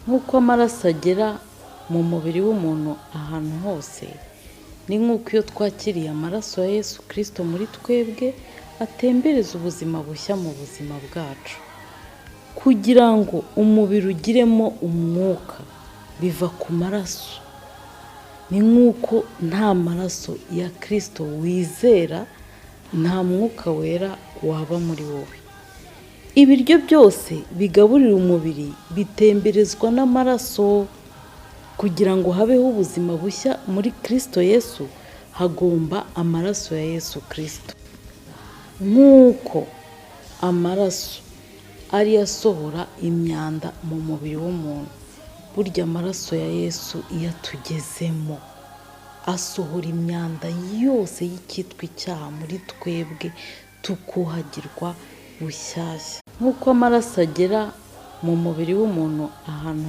nk'uko amaraso agera mu mubiri w'umuntu ahantu hose, ni nk'uko iyo twakiriye amaraso ya Yesu Kristo muri twebwe atembereza ubuzima bushya mu buzima bwacu. Kugira ngo umubiri ugiremo umwuka biva ku maraso. Ni nk'uko nta maraso ya Kristo wizera, nta mwuka wera waba muri wowe. Ibiryo byose bigaburira umubiri bitemberezwa n'amaraso. Kugira ngo habeho ubuzima bushya muri Kristo Yesu, hagomba amaraso ya Yesu Kristo. Nk'uko amaraso ari asohora imyanda mu mubiri w'umuntu, burya amaraso ya Yesu iyo atugezemo asohora imyanda yose y'icyitwa icyaha muri twebwe, tukuhagirwa bushyashya. Nk'uko amaraso agera mu mubiri w'umuntu ahantu